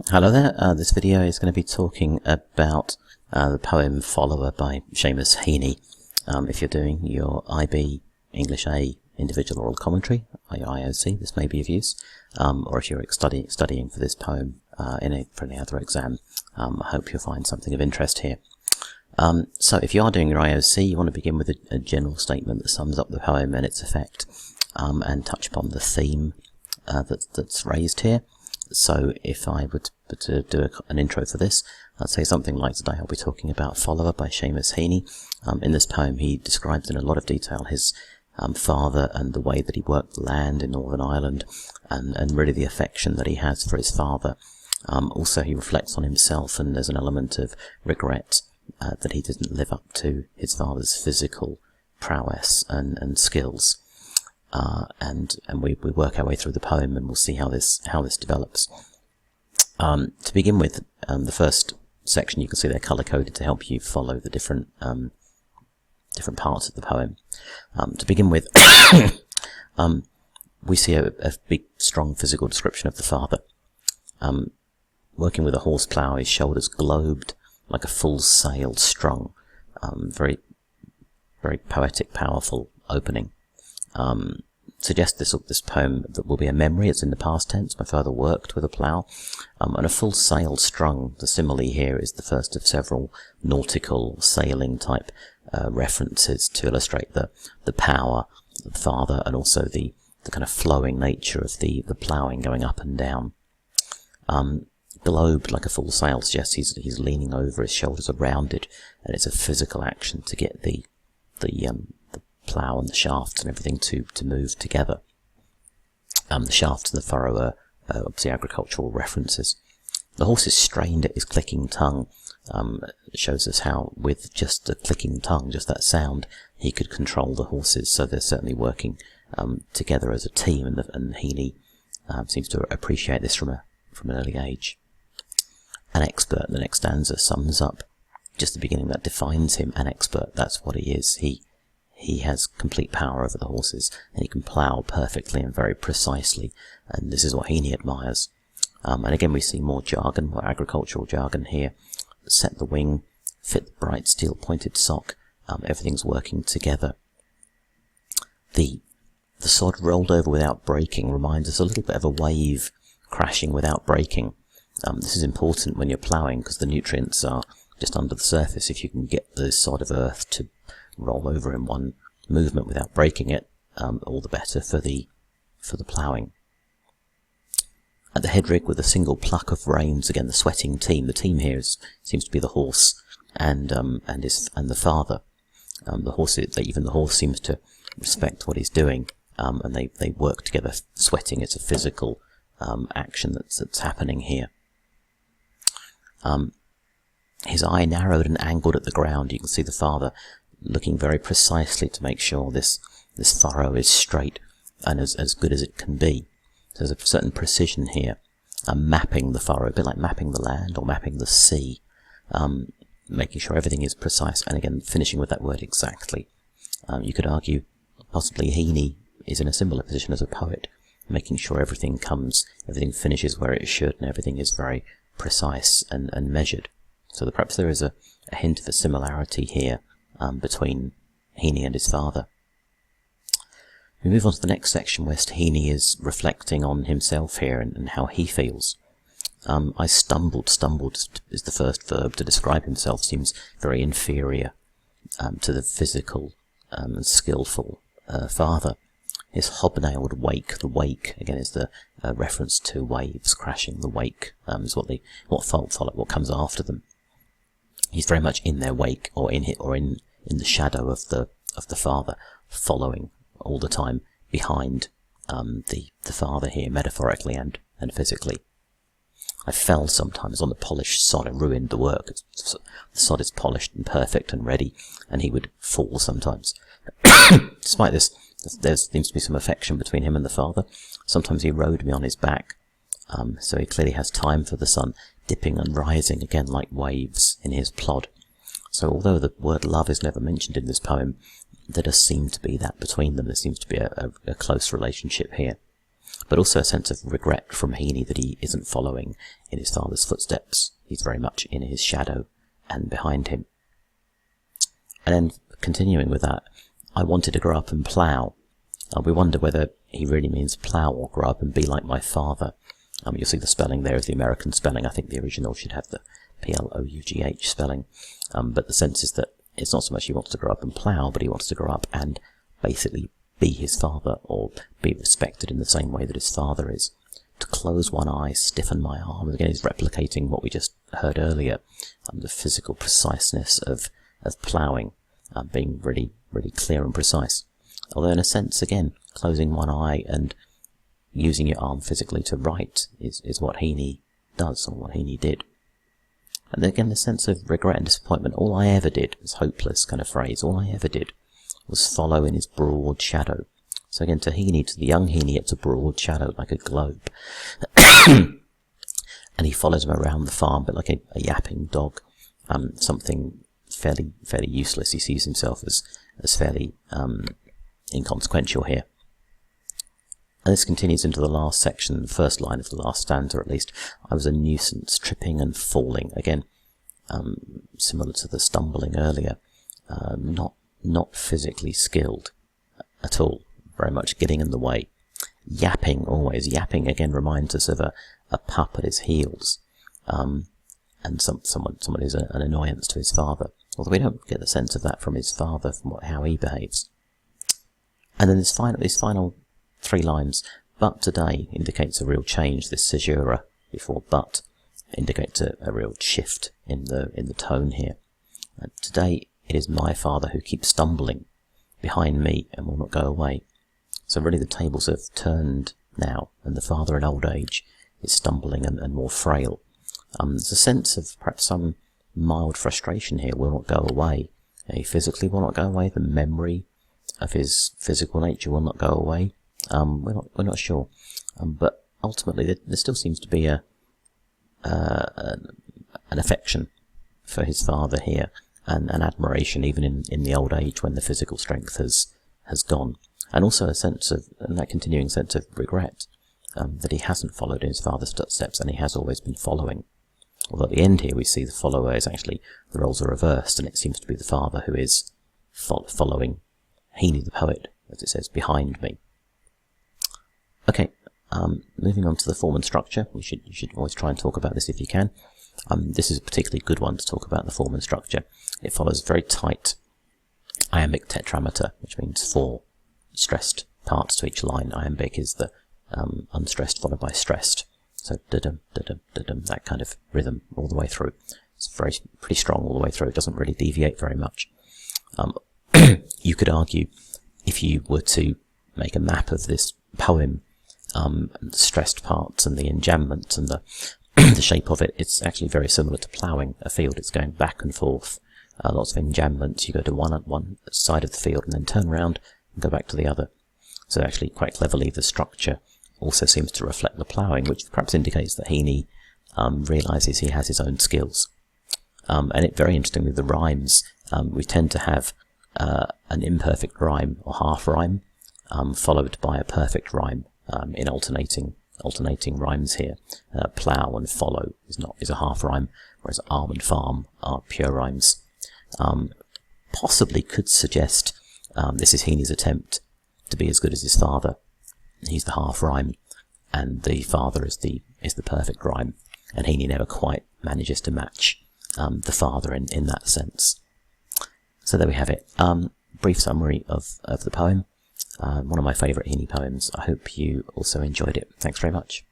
Hello there, this video is going to be talking about the poem Follower by Seamus Heaney. If you're doing your IB English A individual oral commentary, or your IOC, this may be of use, or if you're studying for this poem for any other exam, I hope you'll find something of interest here. So if you are doing your IOC, you want to begin with a general statement that sums up the poem and its effect, and touch upon the theme that's raised here. So if I were to do an intro for this, I'd say something like, today I'll be talking about Follower by Seamus Heaney. In this poem he describes in a lot of detail his father and the way that he worked the land in Northern Ireland, and really the affection that he has for his father. Also he reflects on himself, and there's an element of regret that he didn't live up to his father's physical prowess and skills. And we work our way through the poem, and we'll see how this develops. To begin with, the first section, you can see they're color-coded to help you follow the different parts of the poem. To begin with, we see a big, strong physical description of the father. Working with a horse plough, his shoulders globed like a full sail strung. Very, very poetic, powerful opening. Suggest this poem that will be a memory. It's in the past tense. My father worked with a plough, and a full sail strung. The simile here is the first of several nautical sailing type references to illustrate the power of the father, and also the kind of flowing nature of the ploughing going up and down. Globed like a full sail suggests he's leaning over, his shoulders are rounded, and it's a physical action to get the plough and the shafts and everything to move together. The shafts and the furrow are obviously agricultural references. The horse is strained at his clicking tongue. It shows us how with just the clicking tongue, just that sound, he could control the horses. So they're certainly working together as a team, and Heaney seems to appreciate this from an early age. An expert, the next stanza sums up just the beginning that defines him. An expert, that's what he is. He has complete power over the horses, and he can plough perfectly and very precisely, and this is what Heaney admires. And again we see more jargon, more agricultural jargon here. Set the wing, fit the bright steel pointed sock, everything's working together. The sod rolled over without breaking reminds us a little bit of a wave crashing without breaking. This is important when you're ploughing, because the nutrients are just under the surface. If you can get the sod of earth to roll over in one movement without breaking it, all the better for the ploughing. At the head rig with a single pluck of reins, again the sweating team. The team here seems to be the horse and the father. Even the horse seems to respect what he's doing, and they work together. Sweating is a physical action that's happening here. His eye narrowed and angled at the ground. You can see the father looking very precisely to make sure this furrow is straight and as good as it can be. So there's a certain precision here, mapping the furrow, a bit like mapping the land or mapping the sea, making sure everything is precise, and again finishing with that word exactly. You could argue possibly Heaney is in a similar position as a poet, making sure everything finishes where it should, and everything is very precise and measured. So perhaps there is a hint of a similarity here between Heaney and his father. We move on to the next section where Heaney is reflecting on himself here and how he feels. I stumbled is the first verb to describe himself. Seems very inferior to the physical and skillful father. His hobnailed wake, the wake again is the reference to waves crashing. The wake is what comes after them. He's very much in their wake, or in the shadow of the father, following all the time behind the father here, metaphorically and physically. I fell sometimes on the polished sod and ruined the work. The sod is polished and perfect and ready, and he would fall sometimes. Despite this, there seems to be some affection between him and the father. Sometimes he rode me on his back, so he clearly has time for the sun, dipping and rising again like waves in his plod. So although the word love is never mentioned in this poem, there does seem to be that between them. There seems to be a close relationship here. but also a sense of regret from Heaney that he isn't following in his father's footsteps. He's very much in his shadow and behind him. And then continuing with that, I wanted to grow up and plough. We wonder whether he really means plough or grow up and be like my father. You'll see the spelling there is the American spelling. I think the original should have the P-L-O-U-G-H spelling. But the sense is that it's not so much he wants to grow up and plough, but he wants to grow up and basically be his father, or be respected in the same way that his father is. To close one eye, stiffen my arm. Again, he's replicating what we just heard earlier, the physical preciseness of ploughing, being really, really clear and precise. Although in a sense, again, closing one eye and using your arm physically to write is what Heaney does, or what Heaney did. And again, the sense of regret and disappointment. All I ever did, this hopeless kind of phrase, all I ever did was follow in his broad shadow. So again, to Heaney, to the young Heaney, it's a broad shadow, like a globe. And he follows him around the farm, but like a yapping dog, something fairly useless. He sees himself as fairly inconsequential here. And this continues into the last section, the first line of the last stanza at least. I was a nuisance, tripping and falling. Again, similar to the stumbling earlier. Not physically skilled at all. Very much getting in the way. Yapping, always. Yapping, again, reminds us of a pup at his heels. And someone who's an annoyance to his father. Although we don't get the sense of that from his father, from how he behaves. And then these final 3 lines. But today indicates a real change. This caesura before but indicates a real shift in the tone here. Today it is my father who keeps stumbling behind me and will not go away. So really the tables have turned now, and the father in old age is stumbling and more frail. There's a sense of perhaps some mild frustration here. Will not go away. He physically will not go away. The memory of his physical nature will not go away. We're not sure. But ultimately there still seems to be an affection for his father here, and an admiration even in the old age when the physical strength has gone. And also a sense of, and that continuing sense of regret, that he hasn't followed in his father's footsteps, and he has always been following. Although at the end here we see the follower is actually, the roles are reversed, and it seems to be the father who is following Heaney the poet, as it says, behind me. Okay, moving on to the form and structure. You should always try and talk about this if you can. This is a particularly good one to talk about, the form and structure. It follows very tight iambic tetrameter, which means 4 stressed parts to each line. Iambic is the unstressed followed by stressed. So da-dum, da-dum, da-dum, that kind of rhythm all the way through. It's pretty strong all the way through. It doesn't really deviate very much. You could argue, if you were to make a map of this poem, the stressed parts and the enjambment and the the shape of it, it's actually very similar to ploughing a field. It's going back and forth. Lots of enjambments. You go to one side of the field and then turn around and go back to the other. So actually, quite cleverly, the structure also seems to reflect the ploughing, which perhaps indicates that Heaney realises he has his own skills. And it very interestingly, the rhymes, we tend to have an imperfect rhyme or half rhyme, followed by a perfect rhyme in alternating rhymes here. Plough and follow is a half rhyme, whereas arm and farm are pure rhymes. Possibly could suggest this is Heaney's attempt to be as good as his father. He's the half rhyme, and the father is the perfect rhyme, and Heaney never quite manages to match the father in that sense. So there we have it. Brief summary of the poem. One of my favourite Heaney poems. I hope you also enjoyed it. Thanks very much.